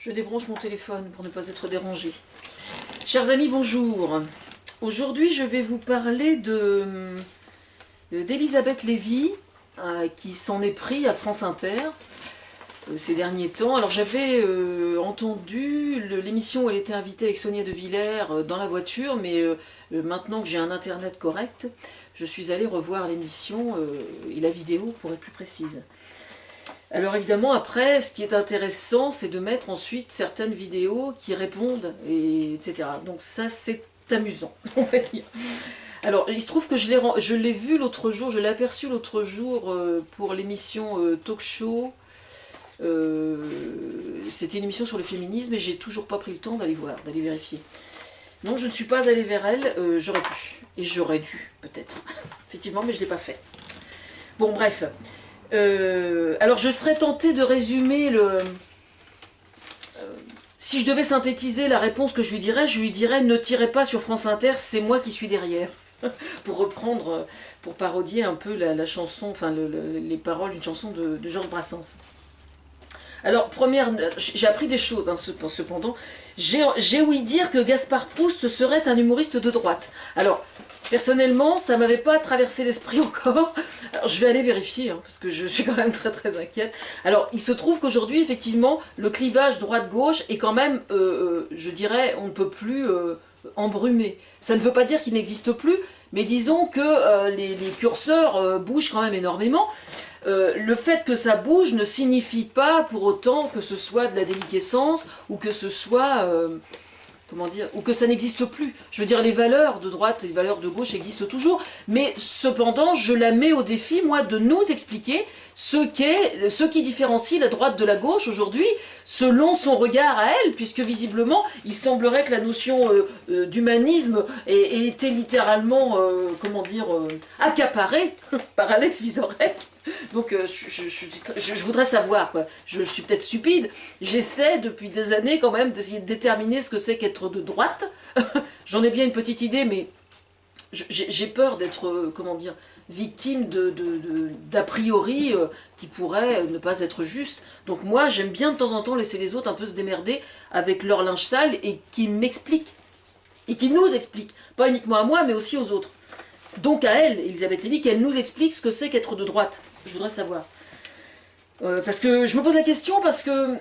Je débranche mon téléphone pour ne pas être dérangée. Chers amis, bonjour. Aujourd'hui, je vais vous parler d'Elisabeth Lévy, qui s'en est pris à France Inter ces derniers temps. Alors j'avais entendu l'émission où elle était invitée avec Sonia De Villers dans la voiture, mais maintenant que j'ai un internet correct, je suis allée revoir l'émission et la vidéo pour être plus précise. Alors évidemment, après, ce qui est intéressant, c'est de mettre ensuite certaines vidéos qui répondent, etc. Donc ça, c'est amusant, on va dire. Alors, il se trouve que je l'ai vu l'autre jour, je l'ai aperçu l'autre jour pour l'émission Talk Show. C'était une émission sur le féminisme et j'ai toujours pas pris le temps d'aller voir, d'aller vérifier. Donc je ne suis pas allée vers elle, j'aurais pu. Et j'aurais dû, peut-être. Effectivement, mais je ne l'ai pas fait. Bon, bref. Alors je serais tentée de résumer si je devais synthétiser la réponse que je lui dirais ne tirez pas sur France Inter, c'est moi qui suis derrière. Pour reprendre, pour parodier un peu la chanson, enfin les paroles d'une chanson de Georges Brassens. Alors, j'ai appris des choses, hein, cependant. J'ai ouï dire que Gaspard Proust serait un humoriste de droite. Alors, personnellement, ça m'avait pas traversé l'esprit encore. Alors, je vais aller vérifier, hein, parce que je suis quand même très très inquiète. Alors, il se trouve qu'aujourd'hui, effectivement, le clivage droite-gauche est quand même, je dirais, on ne peut plus embrumé. Ça ne veut pas dire qu'il n'existe plus, mais disons que les curseurs bougent quand même énormément. Le fait que ça bouge ne signifie pas pour autant que ce soit de la déliquescence ou que ce soit, comment dire, ou que ça n'existe plus. Je veux dire, les valeurs de droite et les valeurs de gauche existent toujours, mais cependant, je la mets au défi, moi, de nous expliquer ce qui différencie la droite de la gauche aujourd'hui, selon son regard à elle, puisque visiblement, il semblerait que la notion d'humanisme ait été littéralement, comment dire, accaparée par Alex Vizorek. Donc je voudrais savoir, quoi. Je suis peut-être stupide, j'essaie depuis des années quand même d'essayer de déterminer ce que c'est qu'être de droite. J'en ai bien une petite idée, mais j'ai peur d'être, comment dire, victime d'a priori qui pourraient ne pas être justes. Donc moi j'aime bien de temps en temps laisser les autres un peu se démerder avec leur linge sale et qui m'expliquent, et qui nous expliquent, pas uniquement à moi mais aussi aux autres. Donc à elle, Elisabeth Lévy, qu'elle nous explique ce que c'est qu'être de droite. Je voudrais savoir. Parce que je me pose la question parce que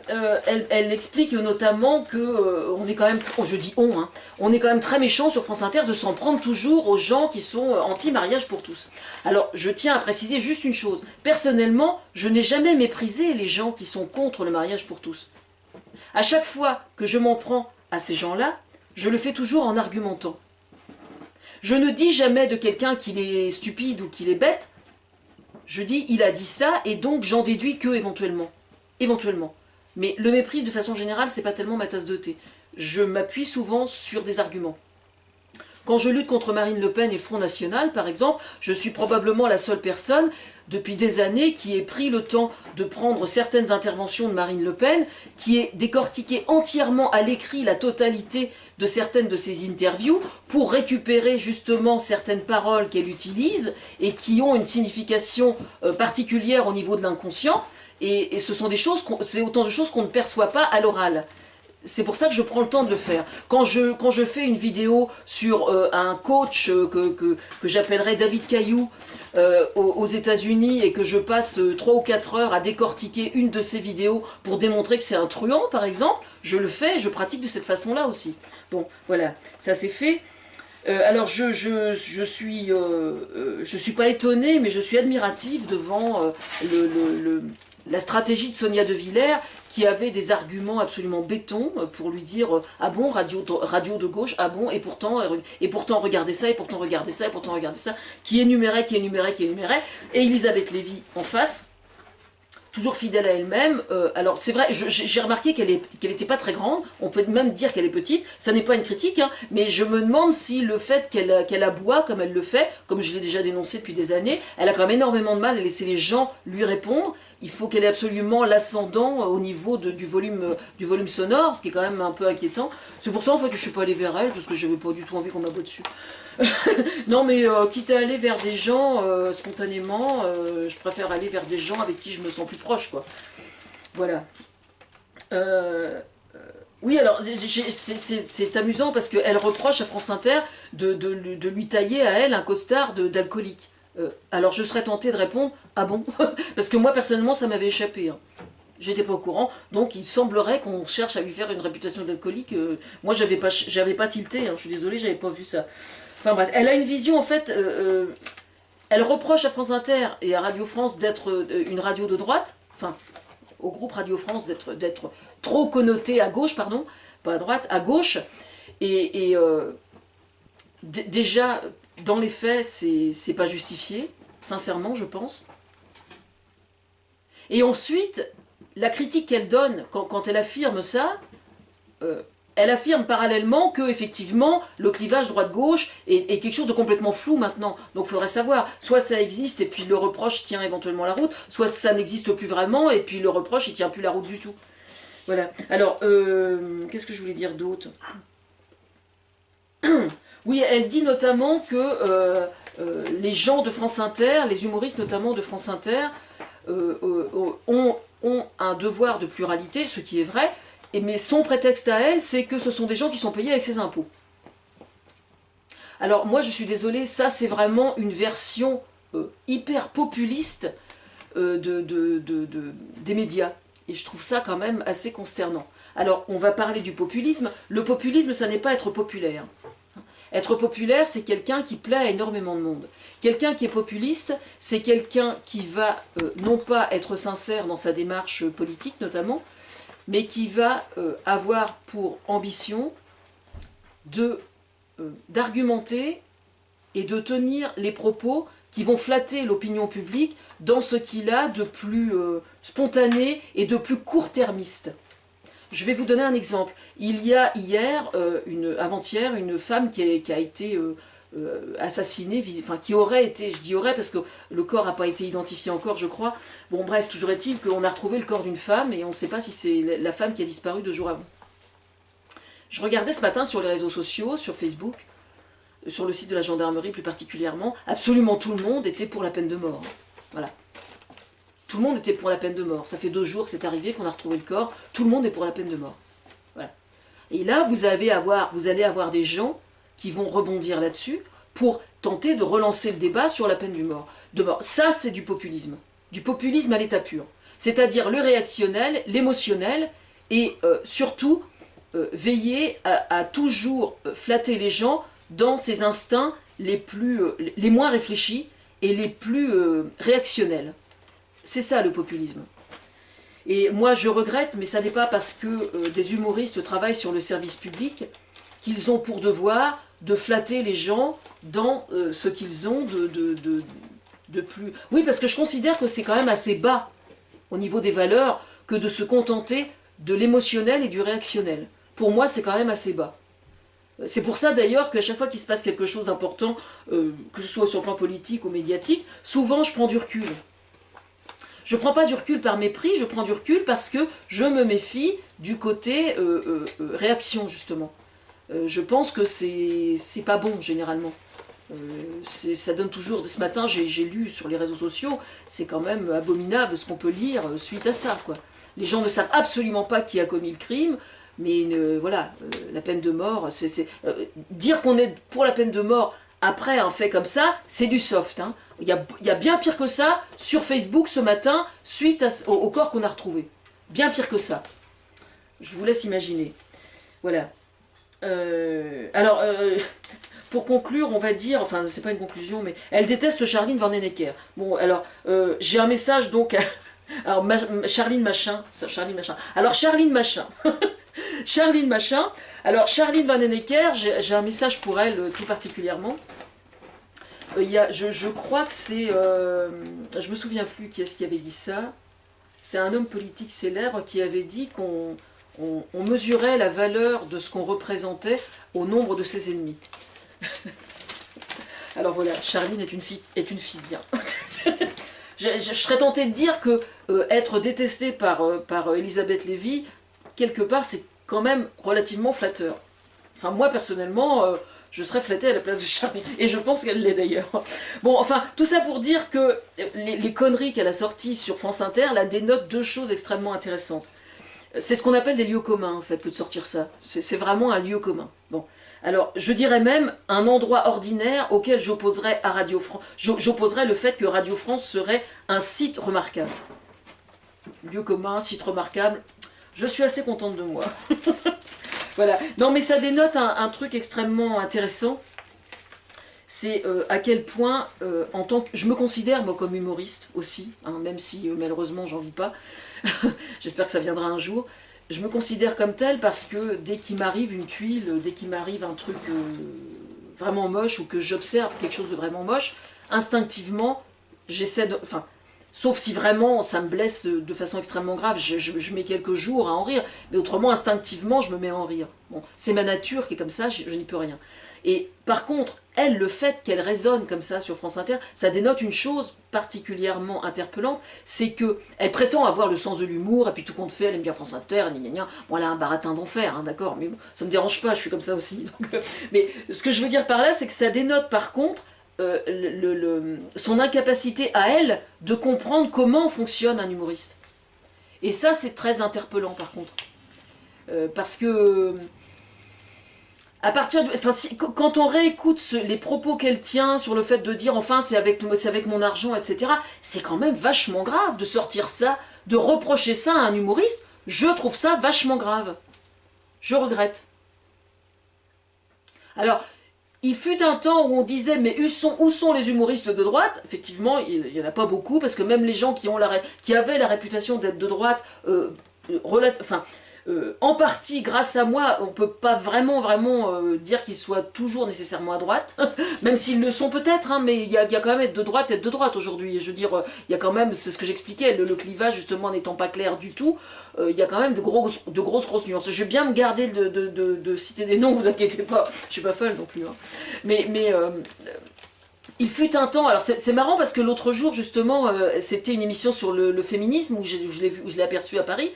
elle explique notamment que on est quand même, je dis on, hein, on est quand même très méchant sur France Inter de s'en prendre toujours aux gens qui sont anti-mariage pour tous. Alors je tiens à préciser juste une chose. Personnellement, je n'ai jamais méprisé les gens qui sont contre le mariage pour tous. À chaque fois que je m'en prends à ces gens-là, je le fais toujours en argumentant. Je ne dis jamais de quelqu'un qu'il est stupide ou qu'il est bête. Je dis il a dit ça et donc j'en déduis que éventuellement. Éventuellement. Mais le mépris de façon générale, c'est pas tellement ma tasse de thé. Je m'appuie souvent sur des arguments. Quand je lutte contre Marine Le Pen et le Front National, par exemple, je suis probablement la seule personne depuis des années qui ait pris le temps de prendre certaines interventions de Marine Le Pen, qui ait décortiqué entièrement à l'écrit la totalité de certaines de ses interviews pour récupérer justement certaines paroles qu'elle utilise et qui ont une signification particulière au niveau de l'inconscient. Et ce sont des choses, c'est autant de choses qu'on ne perçoit pas à l'oral. C'est pour ça que je prends le temps de le faire. Quand je fais une vidéo sur un coach que j'appellerais David Caillou aux États-Unis et que je passe 3 ou 4 heures à décortiquer une de ses vidéos pour démontrer que c'est un truand, par exemple, je le fais, je pratique de cette façon-là aussi. Bon, voilà, ça c'est fait. Alors je suis pas étonnée, mais je suis admirative devant la stratégie de Sonia De Villers, qui avait des arguments absolument béton pour lui dire ah bon, radio de gauche, ah bon, et pourtant regardez ça, et pourtant regardez ça, et pourtant regardez ça, qui énumérait, et Elisabeth Lévy en face, toujours fidèle à elle-même. Alors c'est vrai, j'ai remarqué qu'elle n'était pas très grande, on peut même dire qu'elle est petite, ça n'est pas une critique, hein, mais je me demande si le fait qu'elle aboie comme elle le fait, comme je l'ai déjà dénoncé depuis des années, elle a quand même énormément de mal à laisser les gens lui répondre. Il faut qu'elle ait absolument l'ascendant au niveau du volume sonore, ce qui est quand même un peu inquiétant. C'est pour ça en fait que je ne suis pas allée vers elle, parce que je n'avais pas du tout envie qu'on m'aboie dessus. Non mais quitte à aller vers des gens spontanément, je préfère aller vers des gens avec qui je me sens plus proche, quoi. Voilà. Oui, alors c'est amusant parce qu'elle reproche à France Inter de lui tailler à elle un costard d'alcoolique. Alors je serais tentée de répondre, ah bon? Parce que moi personnellement ça m'avait échappé, hein. J'étais pas au courant, donc il semblerait qu'on cherche à lui faire une réputation d'alcoolique. Moi j'avais pas tilté, hein, je suis désolée, j'avais pas vu ça. Enfin bref, elle a une vision en fait, elle reproche à France Inter et à Radio France d'être une radio de droite, enfin au groupe Radio France d'être trop connoté à gauche, pardon, pas à droite, à gauche. Et déjà, dans les faits, c'est pas justifié, sincèrement, je pense. Et ensuite, la critique qu'elle donne quand elle affirme ça, elle affirme parallèlement que effectivement le clivage droite-gauche est quelque chose de complètement flou maintenant. Donc il faudrait savoir, soit ça existe et puis le reproche tient éventuellement la route, soit ça n'existe plus vraiment et puis le reproche il tient plus la route du tout. Voilà. Alors, qu'est-ce que je voulais dire d'autre? Oui, elle dit notamment que les gens de France Inter, les humoristes notamment de France Inter, ont un devoir de pluralité, ce qui est vrai, mais son prétexte à elle, c'est que ce sont des gens qui sont payés avec ses impôts. Alors moi je suis désolée, ça c'est vraiment une version hyper populiste des médias. Et je trouve ça quand même assez consternant. Alors on va parler du populisme. Le populisme, ça n'est pas être populaire. Être populaire, c'est quelqu'un qui plaît à énormément de monde. Quelqu'un qui est populiste, c'est quelqu'un qui va non pas être sincère dans sa démarche politique notamment, mais qui va avoir pour ambition d'argumenter et de tenir les propos qui vont flatter l'opinion publique dans ce qu'il a de plus spontané et de plus court-termiste. Je vais vous donner un exemple. Il y a hier, avant-hier, une femme qui a été assassinée, enfin qui aurait été, je dis aurait parce que le corps n'a pas été identifié encore, je crois. Bon bref, toujours est-il qu'on a retrouvé le corps d'une femme et on ne sait pas si c'est la femme qui a disparu 2 jours avant. Je regardais ce matin sur les réseaux sociaux, sur Facebook, sur le site de la gendarmerie plus particulièrement, absolument tout le monde était pour la peine de mort. Voilà. Tout le monde était pour la peine de mort. Ça fait 2 jours que c'est arrivé, qu'on a retrouvé le corps. Tout le monde est pour la peine de mort. Voilà. Et là, vous allez avoir des gens qui vont rebondir là-dessus pour tenter de relancer le débat sur la peine de mort. Ça, c'est du populisme. Du populisme à l'état pur. C'est-à-dire le réactionnel, l'émotionnel, et surtout veiller à toujours flatter les gens dans ses instincts les moins réfléchis et les plus réactionnels. C'est ça le populisme. Et moi je regrette, mais ça n'est pas parce que des humoristes travaillent sur le service public qu'ils ont pour devoir de flatter les gens dans ce qu'ils ont de plus... Oui, parce que je considère que c'est quand même assez bas au niveau des valeurs que de se contenter de l'émotionnel et du réactionnel. Pour moi, c'est quand même assez bas. C'est pour ça d'ailleurs qu'à chaque fois qu'il se passe quelque chose d'important, que ce soit sur le plan politique ou médiatique, souvent je prends du recul. Je ne prends pas du recul par mépris, je prends du recul parce que je me méfie du côté réaction, justement. Je pense que c'est pas bon, généralement. Ça donne toujours... Ce matin, j'ai lu sur les réseaux sociaux, c'est quand même abominable ce qu'on peut lire suite à ça, quoi. Les gens ne savent absolument pas qui a commis le crime, mais voilà, la peine de mort, dire qu'on est pour la peine de mort après un fait comme ça, c'est du soft, hein. Il y a bien pire que ça sur Facebook ce matin, suite au corps qu'on a retrouvé. Bien pire que ça. Je vous laisse imaginer. Voilà. Alors, pour conclure, on va dire, enfin, c'est pas une conclusion, mais elle déteste Charline Vanhoenacker. Bon, alors, j'ai un message donc à... Alors, Charline Machin. Alors, Charline Machin. Charline Machin. Alors, Charline Vanhoenacker, j'ai un message pour elle tout particulièrement. Je crois que c'est... je me souviens plus qui est-ce qui avait dit ça. C'est un homme politique célèbre qui avait dit qu'on mesurait la valeur de ce qu'on représentait au nombre de ses ennemis. Alors voilà, Charline est une fille bien. je serais tentée de dire que être détestée par Elisabeth Lévy, quelque part, c'est quand même relativement flatteur. Enfin, moi, personnellement, je serais flattée à la place de Charline. Et je pense qu'elle l'est d'ailleurs. Bon, enfin, tout ça pour dire que les conneries qu'elle a sorties sur France Inter, là, dénotent 2 choses extrêmement intéressantes. C'est ce qu'on appelle des lieux communs, en fait, que de sortir ça. C'est vraiment un lieu commun. Bon. Alors, je dirais même un endroit ordinaire auquel j'opposerais à Radio France. J'opposerais le fait que Radio France serait un site remarquable. Lieu commun, site remarquable. Je suis assez contente de moi. Voilà. Non, mais ça dénote un truc extrêmement intéressant. C'est à quel point, en tant que... Je me considère, moi, comme humoriste aussi, hein, même si, malheureusement, j'en vis pas. J'espère que ça viendra un jour. Je me considère comme tel parce que dès qu'il m'arrive une tuile, dès qu'il m'arrive un truc vraiment moche, ou que j'observe quelque chose de vraiment moche, instinctivement, j'essaie de... Enfin, sauf si vraiment ça me blesse de façon extrêmement grave, je mets quelques jours à en rire, mais autrement, instinctivement, je me mets à en rire. Bon, c'est ma nature qui est comme ça, je n'y peux rien. Et par contre, elle, le fait qu'elle résonne comme ça sur France Inter, ça dénote une chose particulièrement interpellante, c'est qu'elle prétend avoir le sens de l'humour, et puis tout compte fait, elle aime bien France Inter, gna. Bon, elle a un baratin d'enfer, hein, d'accord, mais bon, ça me dérange pas, je suis comme ça aussi. Donc, mais ce que je veux dire par là, c'est que ça dénote par contre son incapacité à elle de comprendre comment fonctionne un humoriste. Et ça, c'est très interpellant par contre. Parce que... À partir de, enfin, quand on réécoute les propos qu'elle tient sur le fait de dire enfin c'est avec mon argent, etc., c'est quand même vachement grave de sortir ça, de reprocher ça à un humoriste. Je trouve ça vachement grave. Je regrette. Alors, il fut un temps où on disait mais où sont les humoristes de droite? Effectivement, il n'y en a pas beaucoup, parce que même les gens qui avaient la réputation d'être de droite, en partie grâce à moi, on peut pas vraiment dire qu'ils soient toujours nécessairement à droite, même s'ils le sont peut-être, hein, mais il y a quand même être de droite aujourd'hui. Je veux dire, il y a quand même, c'est ce que j'expliquais, le clivage justement n'étant pas clair du tout, il y a quand même de grosses nuances. Je vais bien me garder de citer des noms, vous inquiétez pas, je suis pas folle non plus. Hein. Mais il fut un temps, alors c'est marrant parce que l'autre jour justement, c'était une émission sur le féminisme où je l'ai aperçue à Paris.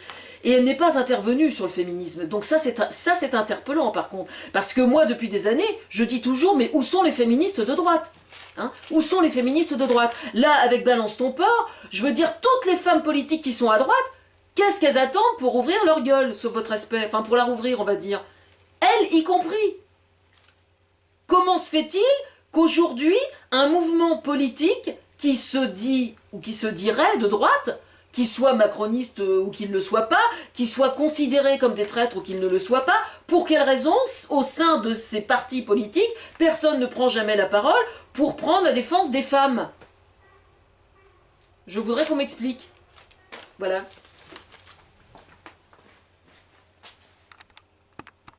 Et elle n'est pas intervenue sur le féminisme. Donc ça c'est interpellant par contre. Parce que moi, depuis des années, je dis toujours, mais où sont les féministes de droite, hein? Où sont les féministes de droite? Là, avec Balance ton port, je veux dire, toutes les femmes politiques qui sont à droite, qu'est-ce qu'elles attendent pour ouvrir leur gueule, sauf votre respect? Enfin, pour la rouvrir, on va dire. Elles y compris. Comment se fait-il qu'aujourd'hui, un mouvement politique qui se dit, ou qui se dirait de droite, qu'il soit macroniste ou qu'il ne le soit pas, qu'il soit considéré comme des traîtres ou qu'il ne le soit pas, pour quelle raison, au sein de ces partis politiques, personne ne prend jamais la parole pour prendre la défense des femmes? Je voudrais qu'on m'explique. Voilà.